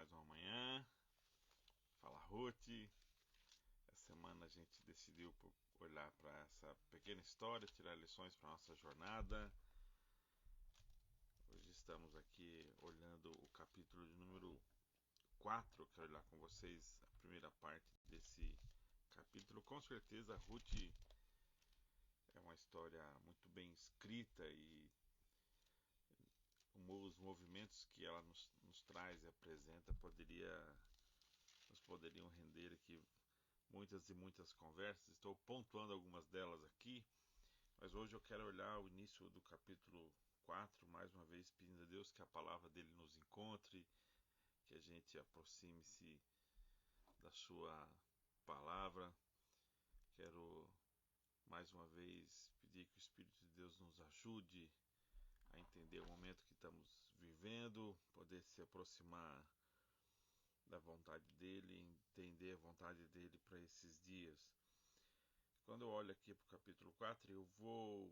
mais uma manhã. Fala, Ruth. Essa semana a gente decidiu olhar para essa pequena história, tirar lições para nossa jornada. Hoje estamos aqui olhando o capítulo de número 4. Quero olhar com vocês a primeira parte desse capítulo. Com certeza, Ruth é uma história muito bem escrita e os movimentos que ela nos traz e apresenta nos poderiam render aqui muitas e muitas conversas. Estou pontuando algumas delas aqui, mas hoje eu quero olhar o início do capítulo 4, mais uma vez pedindo a Deus que a palavra dele nos encontre, que a gente aproxime-se da sua palavra. Quero mais uma vez pedir que o Espírito de Deus nos ajude a entender o momento que estamos vivendo, poder se aproximar da vontade dele, entender a vontade dele para esses dias. Quando eu olho aqui para o capítulo 4, eu vou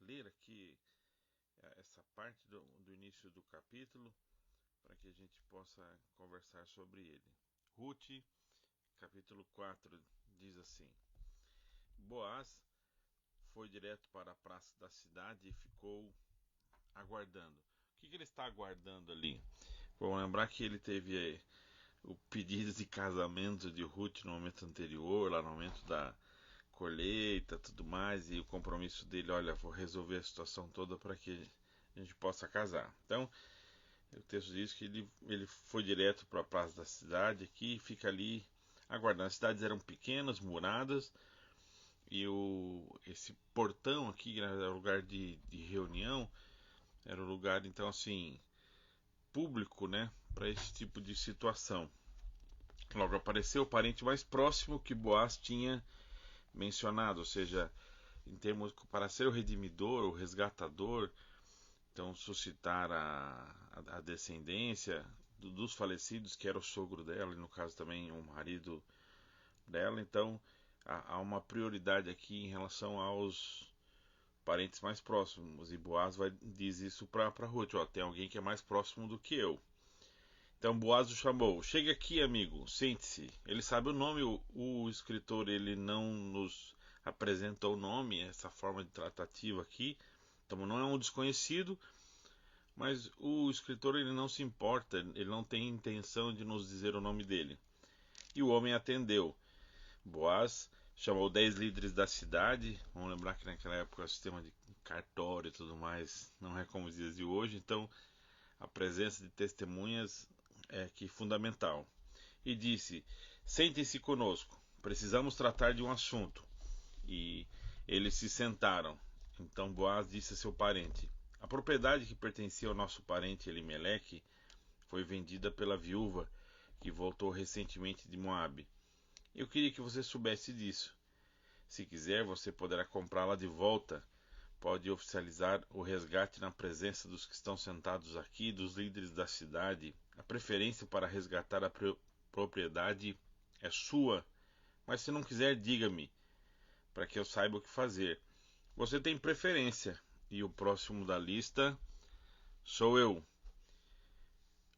ler aqui essa parte do início do capítulo para que a gente possa conversar sobre ele. Ruth, capítulo 4, diz assim: Boaz foi direto para a praça da cidade e ficou aguardando. O que ele está aguardando ali? Vamos lembrar que ele teve o pedido de casamento de Ruth no momento anterior, lá no momento da colheita, tudo mais, e o compromisso dele, olha, vou resolver a situação toda para que a gente possa casar. Então, o texto diz que ele foi direto para a praça da cidade aqui e fica ali aguardando. As cidades eram pequenas, muradas, e esse portão aqui era lugar de reunião, era um lugar, então, assim, público, né, para esse tipo de situação. Logo apareceu o parente mais próximo que Boaz tinha mencionado, ou seja, em termos para ser o redimidor, o resgatador, então suscitar a descendência dos falecidos, que era o sogro dela, e no caso também o marido dela. Então há uma prioridade aqui em relação aos parentes mais próximos, e Boaz diz isso para Ruth: ó, tem alguém que é mais próximo do que eu. Então Boaz o chamou: chega aqui, amigo, sente-se. Ele sabe o nome, o escritor ele não nos apresentou o nome, essa forma de tratativa aqui, então não é um desconhecido, mas o escritor ele não se importa, ele não tem intenção de nos dizer o nome dele. E o homem atendeu. Boaz chamou 10 líderes da cidade. Vamos lembrar que naquela época o sistema de cartório e tudo mais não é como os dias de hoje, então a presença de testemunhas é aqui fundamental. E disse: sentem-se conosco, precisamos tratar de um assunto. E eles se sentaram. Então Boaz disse a seu parente: a propriedade que pertencia ao nosso parente Elimeleque foi vendida pela viúva que voltou recentemente de Moabe. Eu queria que você soubesse disso. Se quiser, você poderá comprá-la de volta. Pode oficializar o resgate na presença dos que estão sentados aqui, dos líderes da cidade. A preferência para resgatar a propriedade é sua, mas se não quiser, diga-me, para que eu saiba o que fazer. Você tem preferência, e o próximo da lista sou eu.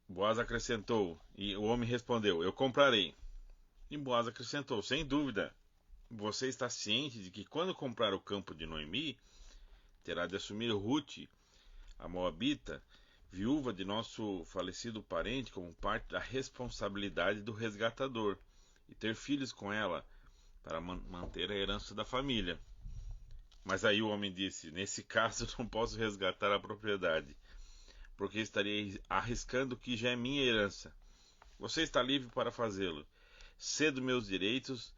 Boaz acrescentou, e o homem respondeu: eu comprarei. E Boaz acrescentou: sem dúvida, você está ciente de que quando comprar o campo de Noemi, terá de assumir Ruth, a Moabita, viúva de nosso falecido parente, como parte da responsabilidade do resgatador, e ter filhos com ela, para manter a herança da família. Mas aí o homem disse: nesse caso não posso resgatar a propriedade, porque estarei arriscando o que já é minha herança. Você está livre para fazê-lo. Cedo meus direitos,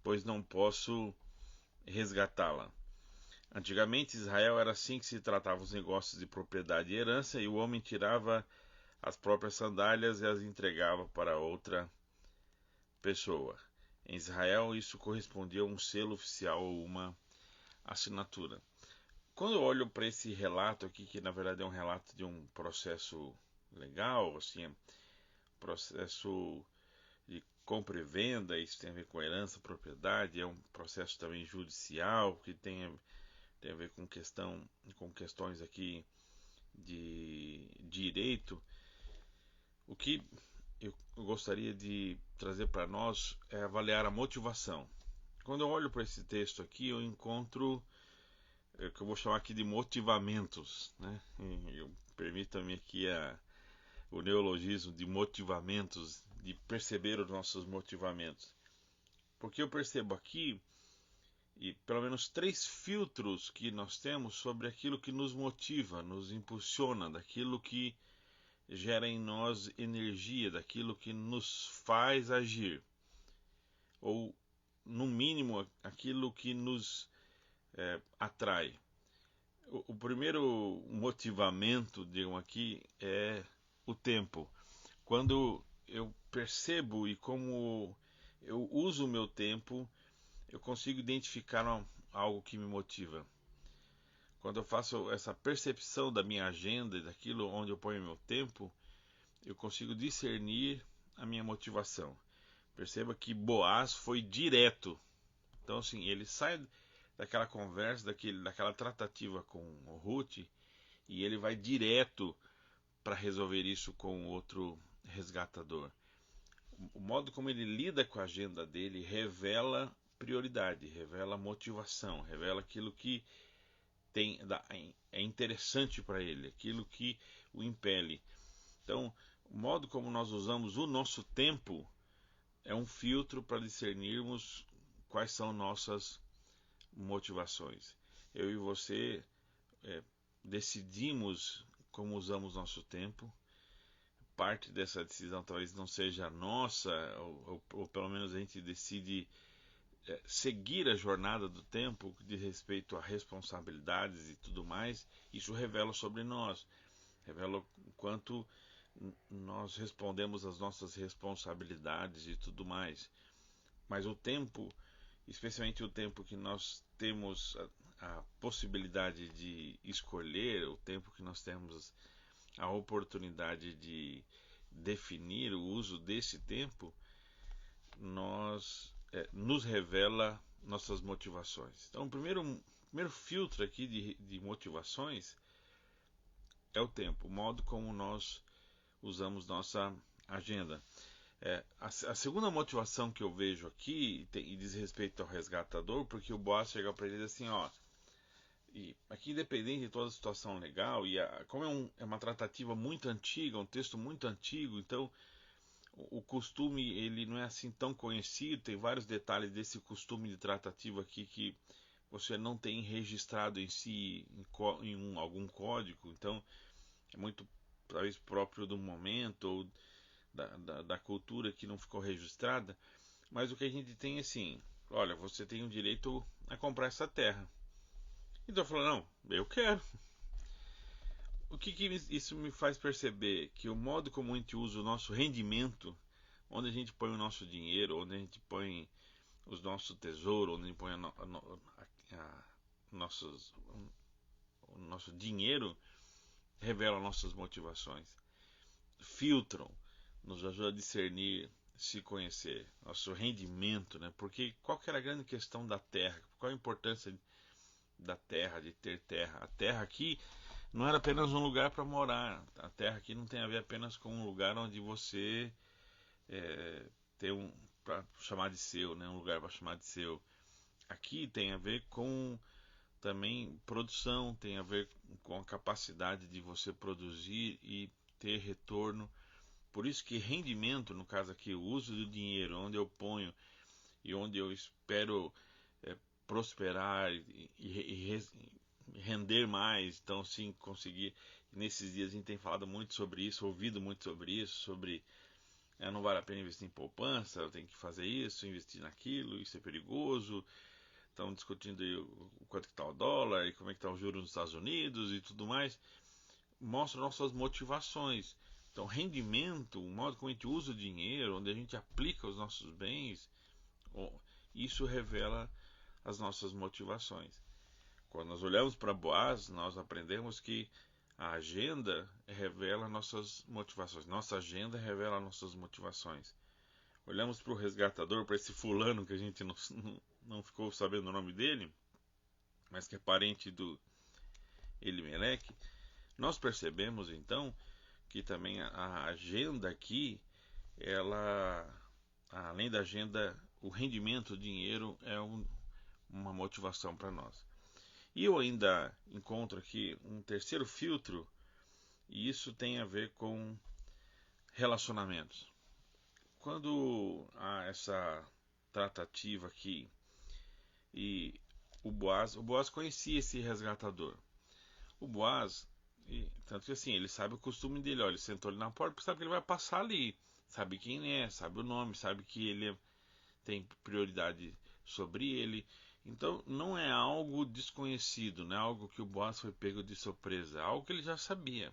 pois não posso resgatá-la. Antigamente Israel era assim que se tratava os negócios de propriedade e herança, e o homem tirava as próprias sandálias e as entregava para outra pessoa. Em Israel isso correspondia a um selo oficial ou uma assinatura. Quando eu olho para esse relato aqui, que na verdade é um relato de um processo legal, assim, processo de compra e venda, isso tem a ver com herança, propriedade, é um processo também judicial, que tem a ver com questões aqui de direito. O que eu gostaria de trazer para nós é avaliar a motivação. Quando eu olho para esse texto aqui, eu encontro o que eu vou chamar aqui de motivamentos, né? Permita-me aqui o neologismo de motivamentos, de perceber os nossos motivamentos. Porque eu percebo aqui, e pelo menos 3 filtros que nós temos sobre aquilo que nos motiva, nos impulsiona, daquilo que gera em nós energia, daquilo que nos faz agir. Ou, no mínimo, aquilo que nos atrai. O primeiro motivamento, digamos aqui, é o tempo. Quando eu percebo e como eu uso o meu tempo, eu consigo identificar algo que me motiva. Quando eu faço essa percepção da minha agenda e daquilo onde eu ponho meu tempo, eu consigo discernir a minha motivação. Perceba que Boaz foi direto. Então, assim, ele sai daquela conversa, daquela tratativa com o Ruth, e ele vai direto para resolver isso com outro resgatador. O modo como ele lida com a agenda dele revela prioridade, revela motivação, revela aquilo que é interessante para ele, aquilo que o impele. Então, o modo como nós usamos o nosso tempo é um filtro para discernirmos quais são nossas motivações. Eu e você decidimos como usamos nosso tempo. Parte dessa decisão talvez não seja nossa, ou pelo menos a gente decide seguir a jornada do tempo de respeito a responsabilidades e tudo mais. Isso revela sobre nós, revela o quanto nós respondemos às nossas responsabilidades e tudo mais. Mas o tempo, especialmente o tempo que nós temos a possibilidade de escolher, o tempo que nós temos a oportunidade de definir o uso desse tempo, nos revela nossas motivações. Então, o primeiro filtro aqui de motivações é o tempo, o modo como nós usamos nossa agenda. A segunda motivação que eu vejo aqui e diz respeito ao resgatador, porque o Boaz chega para ele e diz assim, ó, e aqui independente de toda a situação legal, e como é uma tratativa muito antiga, um texto muito antigo, então o costume ele não é assim tão conhecido, tem vários detalhes desse costume de tratativa aqui que você não tem registrado em si em algum código, então é muito talvez próprio do momento ou da cultura que não ficou registrada, mas o que a gente tem é assim, olha, você tem o direito a comprar essa terra. Então eu falo, não, eu quero. O que isso me faz perceber? Que o modo como a gente usa o nosso rendimento, onde a gente põe o nosso dinheiro, onde a gente põe os nossos tesouros, onde a gente põe o nosso dinheiro, revela nossas motivações. Filtram, nos ajuda a discernir, se conhecer, nosso rendimento, né? Porque qual que era a grande questão da terra? Qual a importância da terra, de ter terra? A terra aqui não era apenas um lugar para morar. A terra aqui não tem a ver apenas com um lugar onde você tem para chamar de seu, né? Um lugar para chamar de seu. Aqui tem a ver com também produção, tem a ver com a capacidade de você produzir e ter retorno. Por isso que rendimento, no caso aqui, o uso do dinheiro, onde eu ponho e onde eu espero prosperar e render mais, então sim conseguir. Nesses dias a gente tem falado muito sobre isso, ouvido muito sobre isso, sobre não vale a pena investir em poupança, eu tenho que fazer isso, investir naquilo, isso é perigoso. Estão discutindo aí o quanto que está o dólar e como é que está o juros nos Estados Unidos e tudo mais. Mostra nossas motivações. Então, rendimento, o modo como a gente usa o dinheiro, onde a gente aplica os nossos bens, isso revela as nossas motivações. Quando nós olhamos para Boaz, nós aprendemos que a agenda revela nossas motivações. Nossa agenda revela nossas motivações. Olhamos para o resgatador, para esse fulano que a gente não ficou sabendo o nome dele, mas que é parente do Elimeleque. Nós percebemos então que também a agenda aqui, ela, além da agenda, o rendimento, o dinheiro é uma motivação para nós. E eu ainda encontro aqui um terceiro filtro, e isso tem a ver com relacionamentos. Quando há essa tratativa aqui, e o Boaz conhecia esse resgatador. O Boaz, tanto que assim, ele sabe o costume dele, olha, ele sentou ali na porta porque sabe que ele vai passar ali, sabe quem é, sabe o nome, sabe que ele tem prioridade sobre ele. Então não é algo desconhecido, não é algo que o Boaz foi pego de surpresa, é algo que ele já sabia.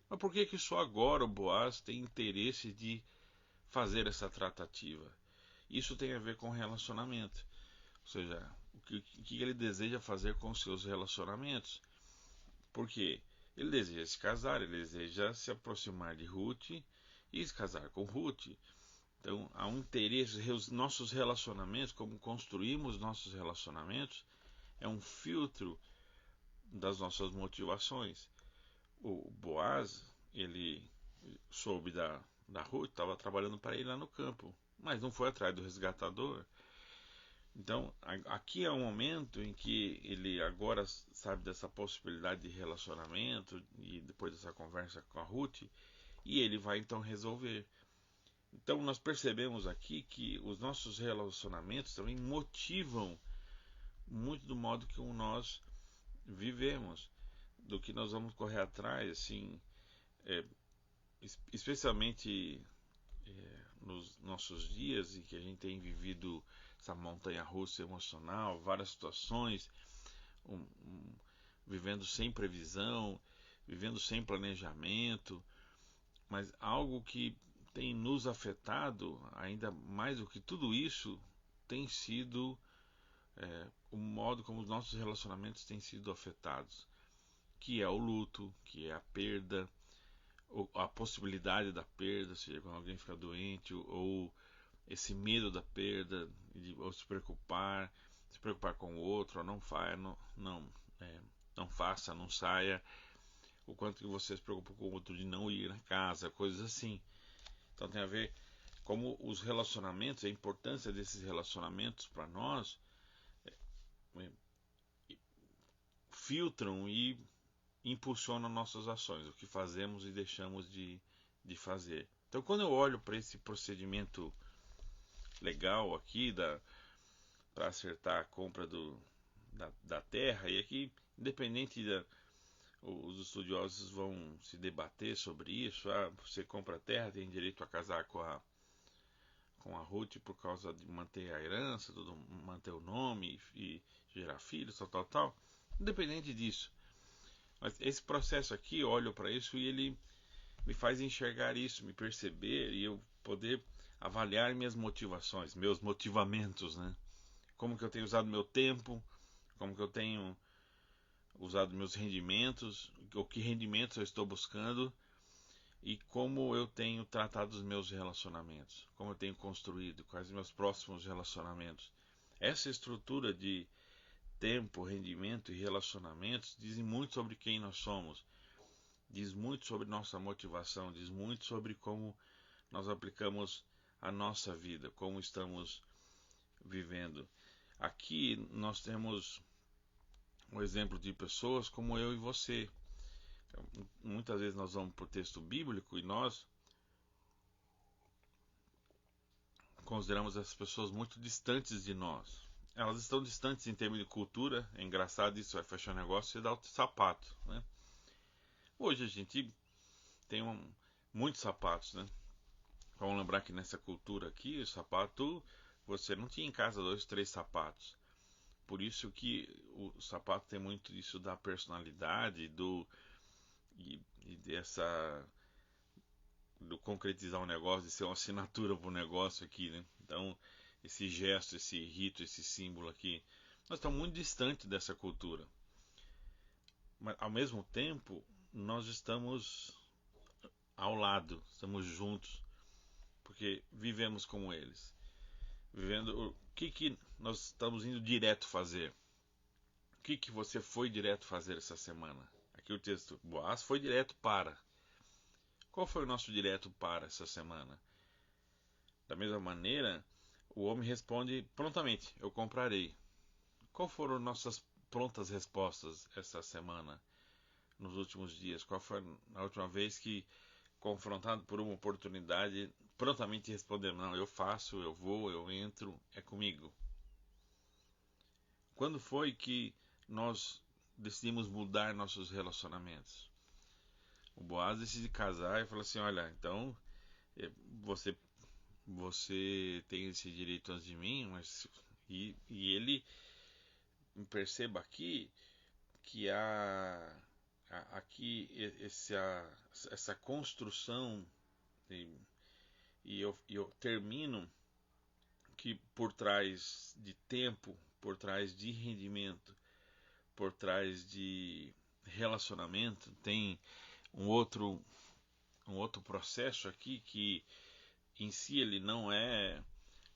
Mas por que que só agora o Boaz tem interesse de fazer essa tratativa? Isso tem a ver com relacionamento, ou seja, o que ele deseja fazer com os seus relacionamentos. Porque ele deseja se casar, ele deseja se aproximar de Ruth e se casar com Ruth. Então há um interesse, os nossos relacionamentos, como construímos nossos relacionamentos, é um filtro das nossas motivações. O Boaz, ele soube da Ruth, estava trabalhando para ele lá no campo, mas não foi atrás do resgatador. Então, aqui é um momento em que ele agora sabe dessa possibilidade de relacionamento e depois dessa conversa com a Ruth, e ele vai então resolver. Então, nós percebemos aqui que os nossos relacionamentos também motivam muito do modo que nós vivemos, do que nós vamos correr atrás, assim, é, especialmente nos nossos dias em que a gente tem vivido essa montanha-russa emocional, várias situações, vivendo sem previsão, vivendo sem planejamento, mas algo que tem nos afetado ainda mais do que tudo isso tem sido o modo como os nossos relacionamentos têm sido afetados, que é o luto, que é a perda, ou a possibilidade da perda, seja quando alguém fica doente, ou esse medo da perda, ou se preocupar com o outro, ou não faça, não saia, o quanto que você se preocupa com o outro de não ir na casa, coisas assim. Então tem a ver como os relacionamentos, a importância desses relacionamentos para nós filtram e impulsionam nossas ações, o que fazemos e deixamos de fazer. Então quando eu olho para esse procedimento legal aqui para acertar a compra da terra, e aqui, independente os estudiosos vão se debater sobre isso. Você compra a terra, tem direito a casar com a Ruth por causa de manter a herança, manter o nome e gerar filhos, tal. Independente disso. Mas esse processo aqui, eu olho para isso e ele me faz enxergar isso, me perceber e eu poder avaliar minhas motivações, meus motivamentos, né? Como que eu tenho usado meu tempo, como que eu tenho usado meus rendimentos, o que rendimentos eu estou buscando e como eu tenho tratado os meus relacionamentos, como eu tenho construído, quais os meus próximos relacionamentos. Essa estrutura de tempo, rendimento e relacionamentos dizem muito sobre quem nós somos, diz muito sobre nossa motivação, diz muito sobre como nós aplicamos a nossa vida, como estamos vivendo. Aqui nós temos um exemplo de pessoas como eu e você. Muitas vezes nós vamos para o texto bíblico e nós consideramos essas pessoas muito distantes de nós. Elas estão distantes em termos de cultura. É engraçado isso, vai fechar um negócio e dá o sapato, né? Hoje a gente tem muitos sapatos, né? Vamos lembrar que nessa cultura aqui, o sapato, você não tinha em casa 2, 3 sapatos. Por isso que o sapato tem muito isso da personalidade, e dessa do concretizar um negócio, de ser uma assinatura para o negócio aqui, né? Então, esse gesto, esse rito, esse símbolo aqui, nós estamos muito distantes dessa cultura. Mas, ao mesmo tempo, nós estamos ao lado, estamos juntos, porque vivemos como eles. Vivendo o que nós estamos indo direto fazer. O que você foi direto fazer essa semana? Aqui o texto, Boaz foi direto para. Qual foi o nosso direto para essa semana? Da mesma maneira, o homem responde prontamente: eu comprarei. Qual foram nossas prontas respostas essa semana, nos últimos dias? Qual foi a última vez que, confrontado por uma oportunidade, prontamente respondemos: não, eu faço, eu vou, eu entro, é comigo? Quando foi que nós decidimos mudar nossos relacionamentos? O Boaz decide casar e fala assim: olha, então você você tem esse direito antes de mim, mas e ele perceba aqui que aqui essa construção e, e eu termino que por trás de tempo, por trás de rendimento, por trás de relacionamento tem um outro um outro processo aqui que em si ele não é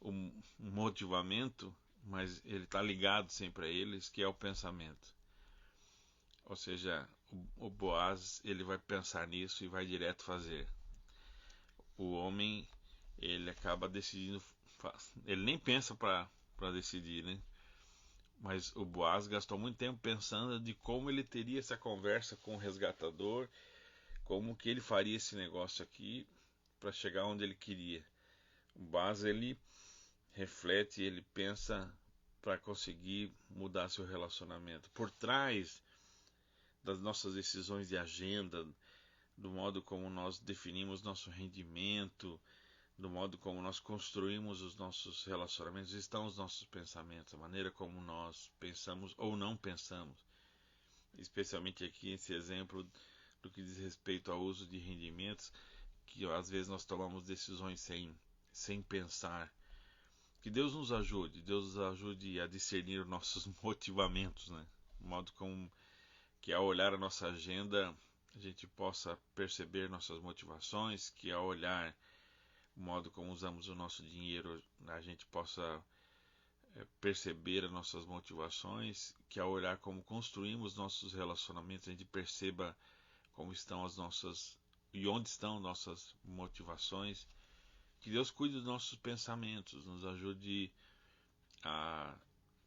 um motivamento, mas ele está ligado sempre a eles, que é o pensamento. Ou seja, o Boaz ele vai pensar nisso e vai direto fazer. O homem ele acaba decidindo, ele nem pensa para decidir, né? Mas o Boaz gastou muito tempo pensando de como ele teria essa conversa com o resgatador, como que ele faria esse negócio aqui para chegar onde ele queria. O Boaz ele reflete, ele pensa para conseguir mudar seu relacionamento. Por trás das nossas decisões de agenda, do modo como nós definimos nosso rendimento, do modo como nós construímos os nossos relacionamentos, estão os nossos pensamentos, a maneira como nós pensamos ou não pensamos. Especialmente aqui esse exemplo do que diz respeito ao uso de rendimentos, que às vezes nós tomamos decisões sem pensar. Que Deus nos ajude a discernir os nossos motivamentos, né? De modo como que ao olhar a nossa agenda a gente possa perceber nossas motivações, que ao olhar o modo como usamos o nosso dinheiro a gente possa perceber as nossas motivações, que ao olhar como construímos nossos relacionamentos a gente perceba como estão as nossas e onde estão nossas motivações. Que Deus cuide dos nossos pensamentos, nos ajude a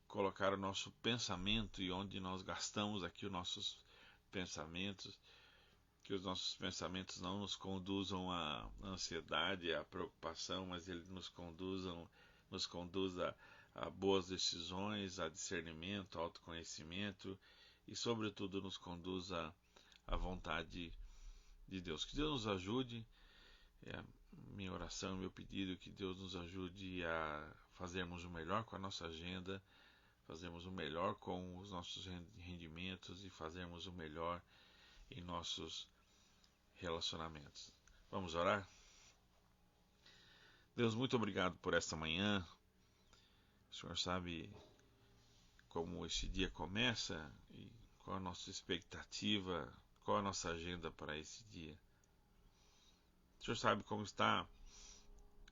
colocar o nosso pensamento e onde nós gastamos aqui os nossos pensamentos, que os nossos pensamentos não nos conduzam à ansiedade, à preocupação, mas ele nos conduza a boas decisões, a discernimento, a autoconhecimento e, sobretudo, nos conduza à vontade de Deus. Que Deus nos ajude, é a minha oração, meu pedido, que Deus nos ajude a fazermos o melhor com a nossa agenda, fazermos o melhor com os nossos rendimentos e fazermos o melhor em nossos relacionamentos. Vamos orar? Deus, muito obrigado por esta manhã. O Senhor sabe como este dia começa e qual a nossa expectativa, qual a nossa agenda para esse dia. O Senhor sabe como está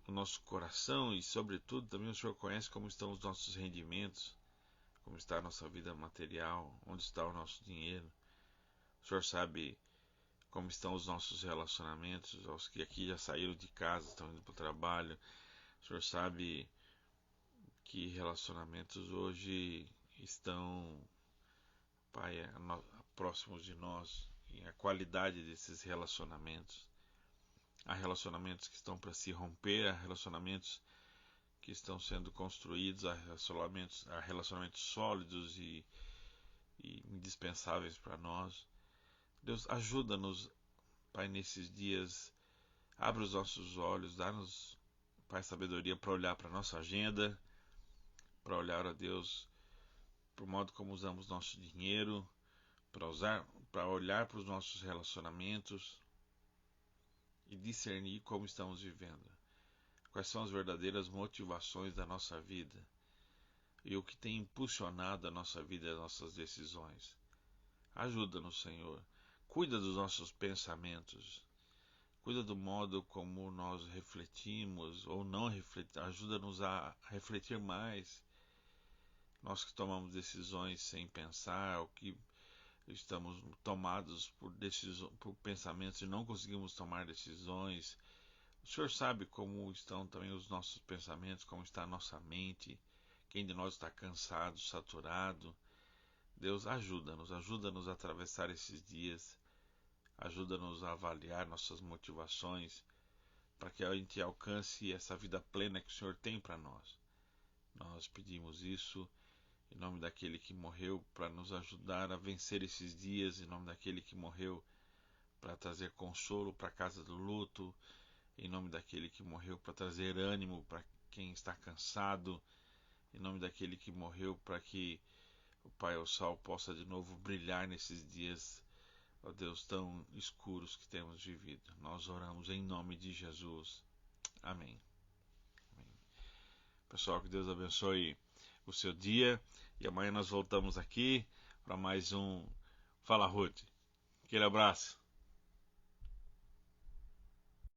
o nosso coração e, sobretudo, também o Senhor conhece como estão os nossos rendimentos, como está a nossa vida material, onde está o nosso dinheiro. O Senhor sabe como estão os nossos relacionamentos, os que aqui já saíram de casa, estão indo para o trabalho. O Senhor sabe que relacionamentos hoje estão, Pai, próximos de nós, e a qualidade desses relacionamentos. Há relacionamentos que estão para se romper, há relacionamentos que estão sendo construídos, há relacionamentos sólidos e indispensáveis para nós. Deus, ajuda-nos, Pai, nesses dias. Abre os nossos olhos, dá-nos, Pai, sabedoria para olhar para a nossa agenda, para olhar a Deus para o modo como usamos nosso dinheiro, para olhar para os nossos relacionamentos e discernir como estamos vivendo. Quais são as verdadeiras motivações da nossa vida e o que tem impulsionado a nossa vida e as nossas decisões. Ajuda-nos, Senhor. Cuida dos nossos pensamentos. Cuida do modo como nós refletimos ou não refletimos. Ajuda-nos a refletir mais. Nós que tomamos decisões sem pensar, estamos tomados por pensamentos e não conseguimos tomar decisões. O Senhor sabe como estão também os nossos pensamentos, como está a nossa mente, quem de nós está cansado, saturado. Deus, ajuda-nos a atravessar esses dias, ajuda-nos a avaliar nossas motivações, para que a gente alcance essa vida plena que o Senhor tem para nós. Nós pedimos isso em nome daquele que morreu para nos ajudar a vencer esses dias, em nome daquele que morreu para trazer consolo para a casa do luto, em nome daquele que morreu para trazer ânimo para quem está cansado, em nome daquele que morreu para que o Pai, o Sol, possa de novo brilhar nesses dias, ó Deus, tão escuros que temos vivido. Nós oramos em nome de Jesus. Amém. Amém. Pessoal, que Deus abençoe o seu dia. E amanhã nós voltamos aqui para mais um Fala Ruth. Aquele abraço.